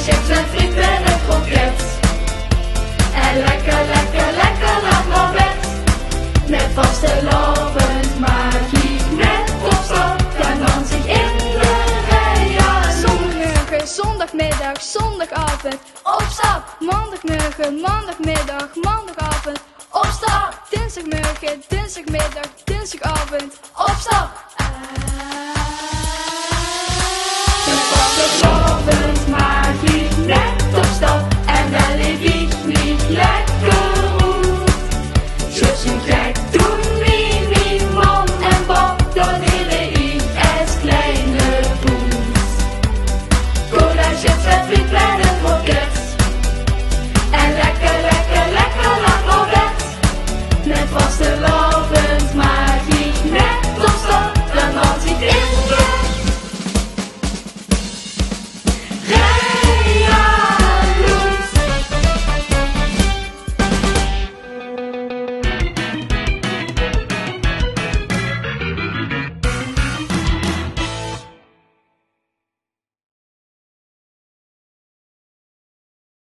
chips met friet en een kroket. En lekker, lekker, lekker laat naar bed. Met vastelovend magie, net op stap, en dan zich in de rij aan. Zondagmorgen, zondagmiddag, zondagavond, Op stap, maandagmorgen, maandagmiddag, maandagavond, op stap, dinsdagmorgen, dinsdagmiddag, dinsdagavond. op stap. De vastelovend